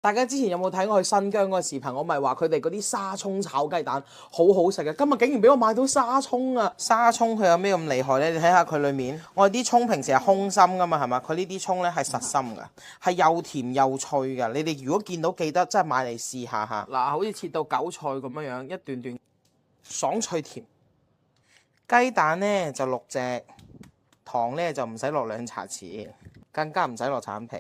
大家之前有冇睇我去新疆嗰個視頻？我咪話佢哋嗰啲沙葱炒雞蛋好好食嘅。今日竟然俾我買到沙葱啊！沙葱佢有咩咁厲害呢？你睇下佢裏面，我哋啲葱平時係空心噶嘛，係嘛？佢呢啲葱呢係實心噶，係又甜又脆噶。你哋如果見到記得真係買嚟試下嚇。嗱，好似切到韭菜咁樣樣，一段段爽脆甜。雞蛋呢就6隻，糖呢就唔使落2茶匙，更加唔使落橙皮。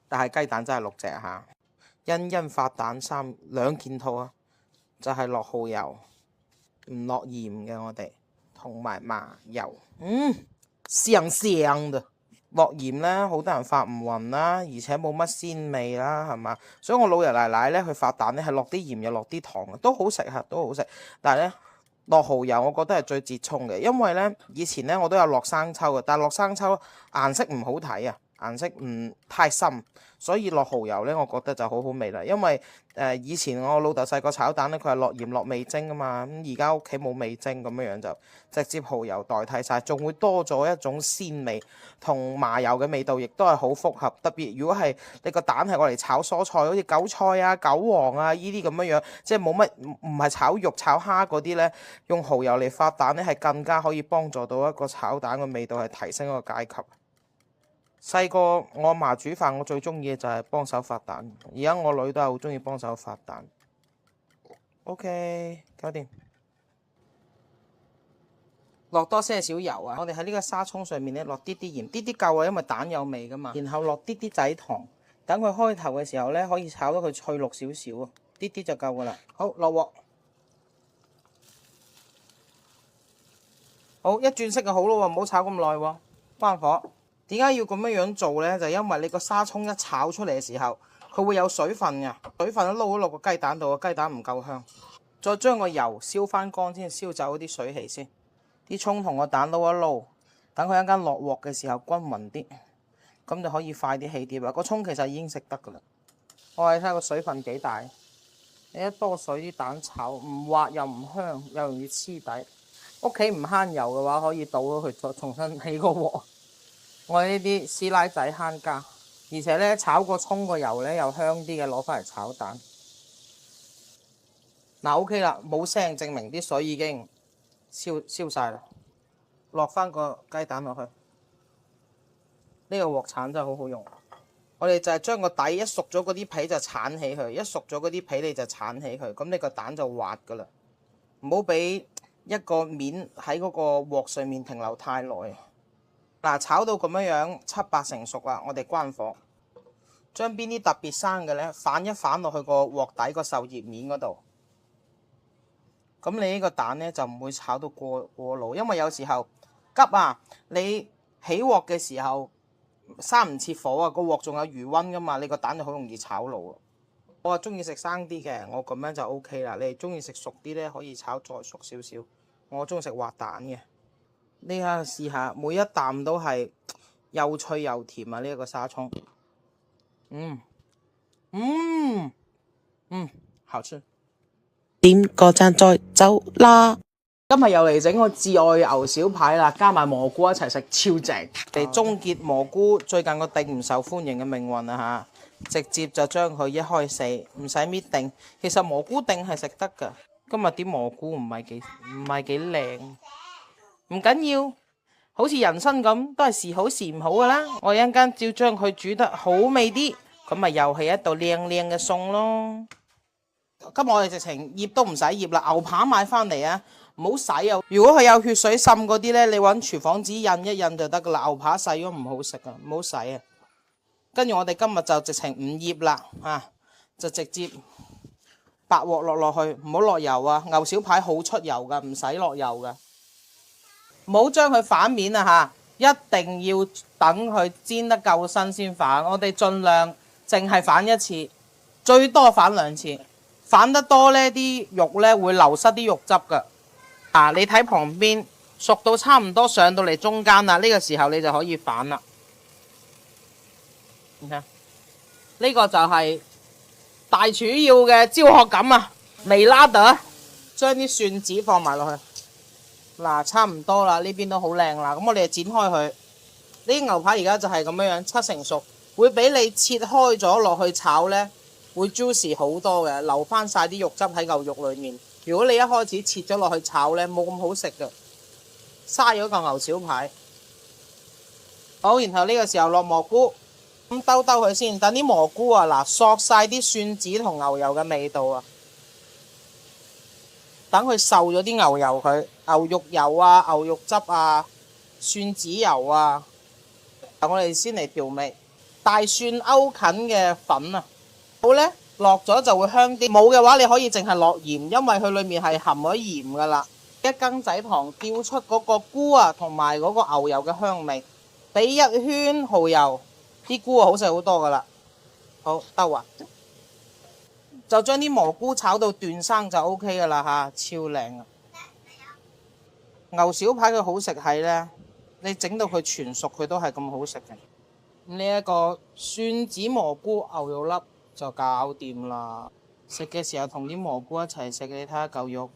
但係雞蛋真係6隻嚇，欣發蛋2件套啊，就係落蠔油，唔落鹽嘅我哋，同埋麻油，香香的。落鹽咧，好多人發唔勻啦，而且冇乜鮮味啦，係嘛？所以我老爺奶奶咧，佢發蛋咧係落啲鹽又落啲糖，都好食嚇，都好食。但係咧落蠔油，我覺得係最折衷嘅，因為咧以前咧我都有落生抽嘅，但係落生抽顏色唔好睇啊。顏色唔太深，所以落蠔油呢，我覺得就好好味啦。因為以前我老豆細個炒蛋呢，佢係落鹽落味精啊嘛。咁而家屋企冇味精咁樣就直接蠔油代替晒，仲會多咗一種鮮味，同麻油嘅味道亦都係好複合。特別如果係你個蛋係攞嚟炒蔬菜，好似韭菜啊、韭黃啊呢啲咁樣樣，即係冇乜唔係炒肉炒蝦嗰啲呢，用蠔油嚟發蛋呢，係更加可以幫助到一個炒蛋嘅味道係提升一個階級。細個我阿嫲煮飯，我最中意嘅就係幫手發蛋。而家我女都係好中意幫手發蛋。OK， 搞掂。落多些少油啊！我哋喺呢個沙葱上面咧落啲鹽，啲夠啊，因為蛋有味噶嘛。然後落啲仔糖，等佢開頭嘅時候咧可以炒到佢脆綠少少啊，啲就夠噶啦。好，落鑊。好，一轉色就好咯喎，唔好炒咁耐喎，關火。點解要咁樣做呢？就因為你個沙葱一炒出嚟嘅時候，佢會有水分嘅，水分都撈咗落個雞蛋度，個雞蛋唔夠香。再將個油燒翻乾先，燒走啲水氣先。啲葱同個蛋撈一撈，等佢一間落鑊嘅時候均勻啲，咁就可以快啲起碟啦。個葱其實已經食得噶啦。我哋睇下個水分幾大，你一多水啲蛋炒唔滑又唔香，又容易黐底。屋企唔慳油嘅話，可以倒咗佢再重新起個鑊。我哋呢啲師奶仔慳家，而且咧炒個葱個油咧又香啲嘅，攞翻嚟炒蛋。嗱 OK 啦，冇聲，證明啲水已經燒晒啦。落翻個雞蛋落去，呢個鑊鏟真係好好用。我哋就係將個底一熟咗嗰啲皮就鏟起佢，一熟咗嗰啲皮你就鏟起佢，咁你個蛋就滑噶啦。唔好俾一個面喺嗰個鑊上面停留太耐。嗱，炒到咁樣7-8成熟啦，我哋關火，將邊啲特別生嘅呢反一反落去個鑊底個受熱面嗰度。咁你呢個蛋呢，就唔會炒到過爐，因為有時候急啊，你起鑊嘅時候閂唔切火啊，個鑊仲有餘溫噶嘛，你個蛋就好容易炒爐。我啊中意食生啲嘅，我咁樣就 OK 啦。你哋中意食熟啲呢，可以炒再熟少少。我中意食滑蛋嘅。呢下試下，每一啖都係又脆又甜啊！呢一個沙葱，好吃。點個讚再走啦！今日又嚟整個至愛牛小排啦，加埋蘑菇一齊食，超正。嚟終結蘑菇最近個頂唔受歡迎嘅命運啊嚇！直接就將佢一開四，唔使搣頂。其實蘑菇頂係食得㗎。今日啲蘑菇唔係幾靚。唔緊要，好似人生咁，都係時好時唔好噶啦。我一陣間照將佢煮得好味啲，咁咪又係一道靚靚嘅餸咯。今日我哋直情醃都唔使醃啦，牛扒買翻嚟啊，唔好洗啊。如果佢有血水滲嗰啲呢，你揾廚房紙印一印就得噶啦。牛扒洗咗唔好食啊，唔好洗啊。跟住我哋今日就直情唔醃啦，就直接白鑊落去，唔好落油啊。牛小排好出油噶，唔使落油噶。唔好將佢反面啊嚇，一定要等佢煎得夠新先反。我哋盡量淨係反一次，最多反2次。反得多呢啲肉呢會流失啲肉汁㗎。你睇旁邊熟到差唔多上到嚟中間啦，呢個時候你就可以反啦。你睇，呢個就係大廚要嘅招學感啊！微拉特，將啲蒜子放埋落去。嗱，差唔多啦，呢邊都好靚啦，咁我哋就剪開佢。呢啲牛扒而家就係咁樣7成熟，會比你切開咗落去炒呢，會 juicy 好多嘅，留翻晒啲肉汁喺嚿肉裏面。如果你一開始切咗落去炒呢，冇咁好食嘅，嘥咗嚿牛小排。好，然後呢個時候落蘑菇，咁兜兜佢先，等啲蘑菇啊嗱索晒啲蒜子同牛油嘅味道啊，等佢受咗啲牛油佢，牛肉油啊、牛肉汁啊、蒜子油啊，我哋先嚟調味，大蒜勾芹嘅粉啊，好呢，落咗就會香啲，冇嘅話你可以淨係落鹽，因為佢裏面係含咗鹽噶啦，一羹仔糖調出嗰個菇啊同埋嗰個牛油嘅香味。俾一圈蠔油，啲菇好食好多噶啦。好兜啊，就將啲蘑菇炒到斷生就 OK 噶啦吓，超靚啊！牛小排佢好食係呢，你整到佢全熟佢都係咁好食嘅。呢一個蒜子蘑菇牛肉粒就搞掂啦。食嘅時候同啲蘑菇一齊食，你睇下嚿肉，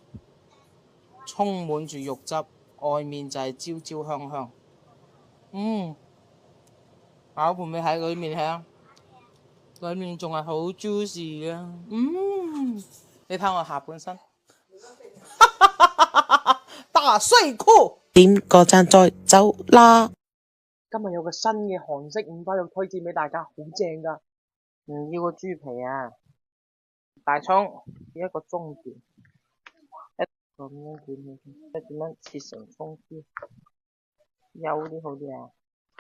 充滿住肉汁，外面就係焦焦香香。咬盤未喺裏面係裏面仲係好 juicy 嘅。你睇我下半身，大水庫點個讚再走啦！今日有個新嘅韓式五花肉推薦俾大家，好正噶。唔要個豬皮啊，大葱一個中段，咁樣點樣切成葱絲，幼啲好啲啊！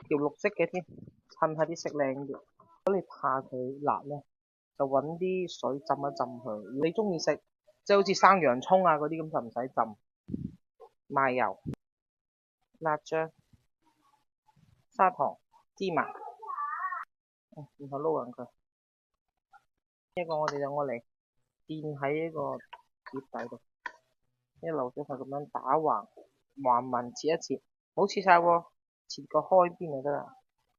條綠色嘅添，襯下啲色靚啲。如果你怕佢辣呢，就揾啲水浸一浸佢。你中意食即係好似生洋葱啊嗰啲咁就唔使浸。麻油、辣醬、砂糖、芝麻，然後撈勻佢。呢個我哋就嚟墊喺呢個碟底度，一路都係咁樣打橫橫紋切一切，冇切晒喎。切個開邊就得啦。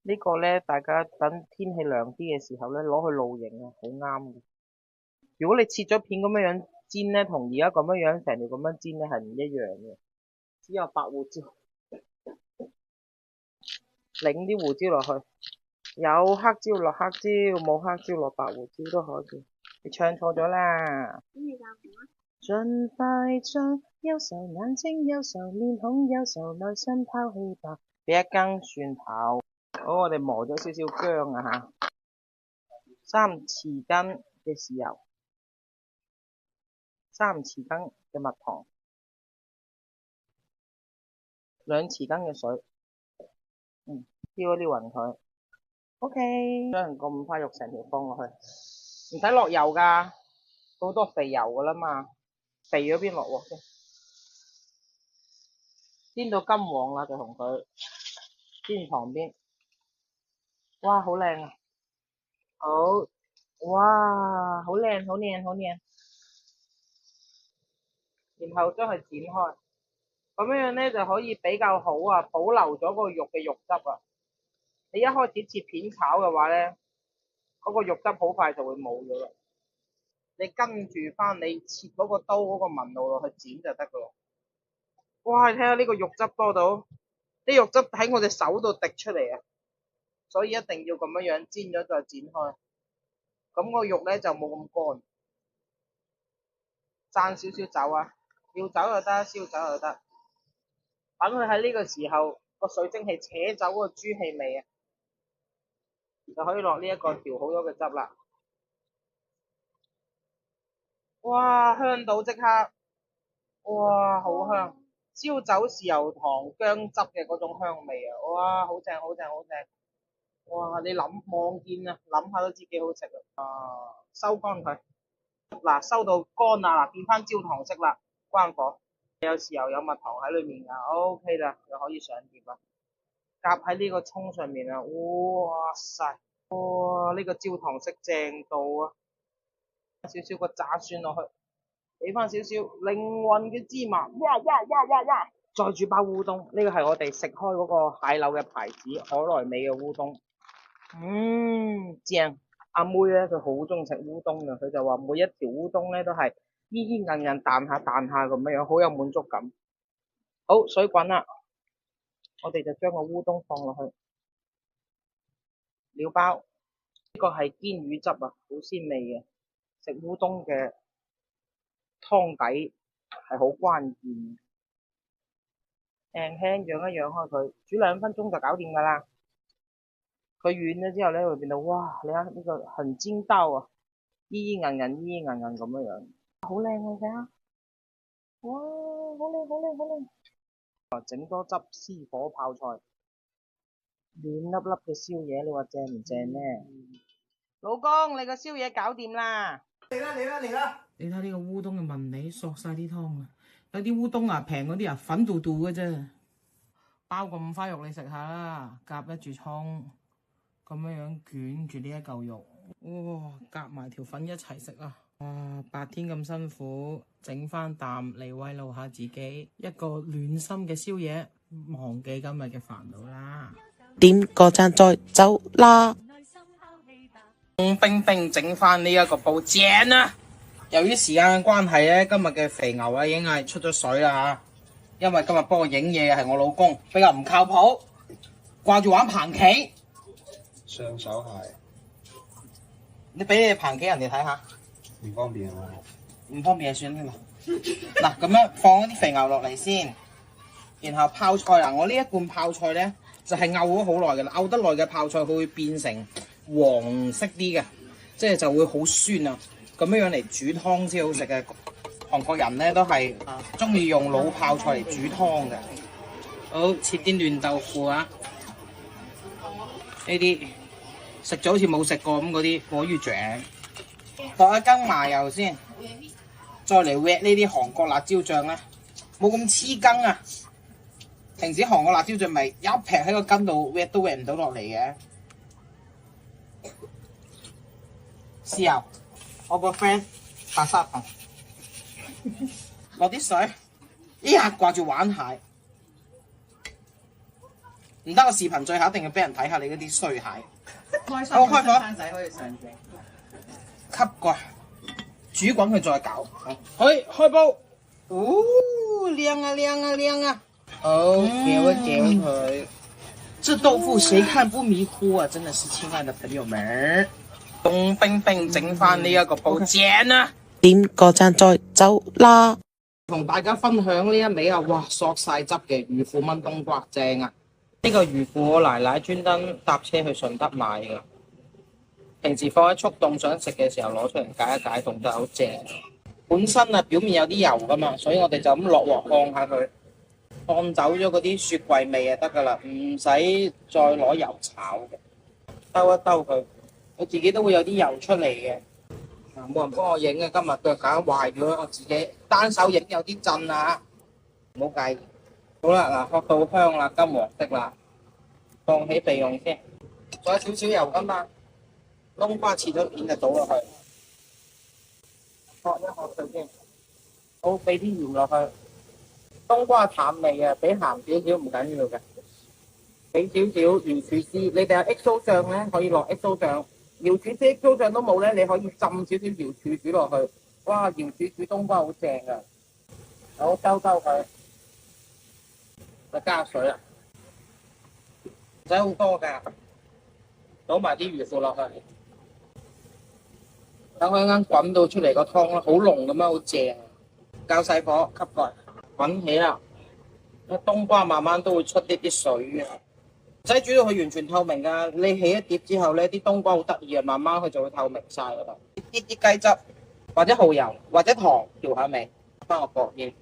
呢個呢，大家等天氣涼啲嘅時候呢，攞去露營啊，好啱嘅。如果你切咗片咁樣煎呢，同而家咁樣成條咁樣煎呢，係唔一樣嘅。只有白胡椒，擰啲胡椒落去，有黑椒落黑椒，冇黑椒落白胡椒都可以。你唱錯咗啦。盡快將憂愁眼睛、憂愁面孔、憂愁內心拋棄吧。俾一羹蒜頭，好，我哋磨咗少少薑啊吓，3匙羹嘅豉油，3匙羹嘅蜜糖，2匙羹嘅水，撩一撩勻佢 ，OK，將個五花肉成條放落去，唔使落油噶，好多肥油噶啦嘛，肥嗰邊落鑊先，煎到金黃啦就同佢煎旁邊，哇，好靚啊！好，哇，好靚，好靚，好靚。然後將佢剪開，咁樣呢就可以比較好啊，保留咗個肉嘅肉汁啊。你一開始切片炒嘅話呢，嗰個肉汁好快就會冇咗啦。你跟住翻你切嗰個刀嗰個紋路落去剪就得噶啦。哇，你睇下呢個肉汁多到，啲肉汁喺我隻手度滴出嚟啊！所以一定要咁樣煎咗再剪開，咁個肉呢就冇咁乾。灒少少酒啊，要酒就得，燒酒就得。等佢喺呢個時候個水蒸氣扯走個豬氣味啊，就可以落呢一個調好咗嘅汁啦。哇，香到即刻，哇，好香！燒酒、豉油、糖、薑汁嘅嗰種香味啊，哇，好正好正好正！哇，你諗望見啊，諗下都知幾好食啊！收乾佢，嗱，收到乾啦，嗱，變翻焦糖色啦，關火。有豉油有蜜糖喺裏面噶 ，OK 啦，就可以上碟啦。夾喺呢個蔥上面啊，哇塞，哇呢個焦糖色正到啊！少少個炸蒜落去，俾翻少少靈魂嘅芝麻，哇哇哇哇哇！再煮包烏冬，呢個係我哋食開嗰個蟹柳嘅牌子，可來美嘅烏冬，正。阿妹咧佢好中意食烏冬嘅，佢就話每一條烏冬咧都係煙煙韌韌彈下彈下咁樣，好有滿足感。好，水滾啦，我哋就將個烏冬放落去，料包，呢個係堅魚汁啊，好鮮味嘅。食烏冬嘅湯底係好關鍵，輕輕揚一揚開佢，煮2分鐘就搞掂㗎啦。佢軟咗之後咧，會變到哇！你睇呢個很筋道啊，依依韌韌、依依韌韌咁樣樣，好靚啊！你睇下，哇！好靚好靚好靚！整多汁絲火泡菜，軟粒粒嘅宵夜，你話正唔正咩？老公，你個宵夜搞掂啦！嚟啦嚟啦嚟啦！你睇呢個烏冬嘅紋理，索晒啲湯啊！有啲烏冬啊，平嗰啲啊，粉嘟嘟嘅啫。包個5花肉你食下啦，夾一住葱，咁樣捲住呢一嚿肉，哇！夾埋條粉一齊食啊！哇！白天咁辛苦，整翻啖嚟慰勞下自己，一個暖心嘅宵夜，忘記今日嘅煩惱啦。點個讚再走啦！冰冰整翻呢一個煲正啊！由於時間嘅關係咧，今日嘅肥牛啊已經係出咗水啦吓。因為今日幫我影嘢嘅係我老公，比較唔靠譜，掛住玩棚棋。上手鞋，你俾你棚棋人哋睇下，唔方便啊！唔方便就算啦。嗱，咁樣放啲肥牛落嚟先，然後泡菜啦。我呢一罐泡菜咧就係漚咗好耐嘅啦，漚得耐嘅泡菜佢會變成黃色啲嘅，即係就會好酸啊。咁樣嚟煮湯先好食嘅。韓國人咧都係中意用老泡菜嚟煮湯嘅。好，切啲嫩豆腐啊！呢啲食咗好似冇食過咁嗰啲火魚醬，落一羹麻油先，再嚟搣呢啲韓國辣椒醬啦，冇咁黐羹啊！平時韓國辣椒醬咪一劈喺個羹度搣都搣唔到落嚟嘅。豉油，我個 friend 白沙糖，落啲水，依下掛住玩蟹。唔得，個視頻最後一定要俾人睇下你嗰啲衰蟹。我開火，吸過，煮滾佢再搞。去開煲，哦，靚啊靚啊靚啊！好，攪一攪佢。這豆腐誰看不迷糊啊！真的是親愛的朋友們，凍冰冰整翻呢一個煲正啊！點個讚再走啦！同大家分享呢一味啊，哇，索晒汁嘅魚腐炆冬瓜正啊！呢個魚腐我奶奶專登搭車去順德買嘅，平時放喺速凍想食嘅時候攞出嚟解一解凍得好正。本身啊表面有啲油噶嘛，所以我哋就咁落鑊烘下佢，烘走咗嗰啲雪櫃味就得噶啦，唔使再攞油炒嘅。兜一兜佢，我自己都會有啲油出嚟嘅。冇人幫我影嘅，今日腳架壞咗，我自己單手影有啲震啊，唔好介意。好啦，嗱，學到香啦，金黃色啦，放起備用先。仲有少少油噶嘛，冬瓜切咗片就倒落去，學一學佢先。好，俾啲鹽落去。冬瓜淡味啊，俾鹹少少唔緊要嘅。俾少少瑤柱絲，你哋有 XO 醬咧，可以落 XO 醬。瑤柱絲 XO 醬都冇咧，你可以浸少少瑤柱煮落去。哇，瑤柱煮冬瓜好正噶。好，兜兜佢。就加水啦，唔使好多噶，倒埋啲魚腐落去，等佢啱滾到出嚟個湯啦，好濃咁樣，好正。較細火吸蓋，滾起啦。個冬瓜慢慢都會出啲水嘅，唔使煮到佢完全透明噶。你起一碟之後咧，啲冬瓜好得意啊，慢慢佢就會透明晒噶啦。啲雞汁或者蠔油或者糖調下味，翻個鑊先。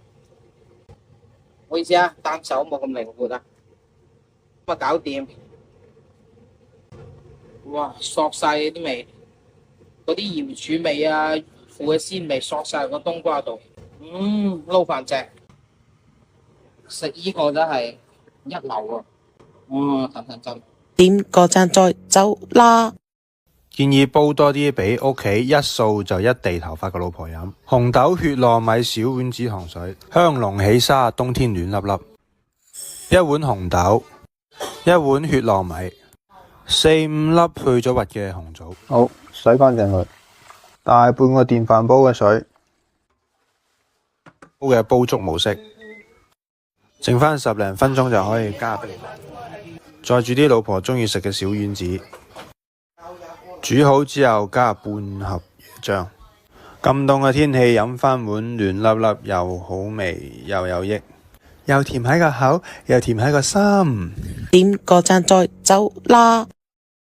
唔好意思啊，單手冇咁靈活啊，咁啊搞掂。哇，索晒啲味，嗰啲鹽柱味啊，腐嘅鮮味索晒個冬瓜度。撈飯正，食依個真係一流啊！震。點個讚再走啦！建議煲多啲俾屋企一掃就一地頭髮嘅老婆飲。紅豆血糯米小碗止糖水，香濃起沙，冬天暖粒粒。一碗紅豆，一碗血糯米，4-5粒去咗核嘅紅棗。好，洗乾淨佢。大半個電飯煲嘅水，煲嘅煲粥模式，剩翻10零分鐘就可以加俾你。再煮啲老婆中意食嘅小丸子。煮好之後加半盒椰漿。咁凍嘅天氣飲返碗暖粒粒又好味又有益，又甜喺個口，又甜喺個心。點個讚再走啦！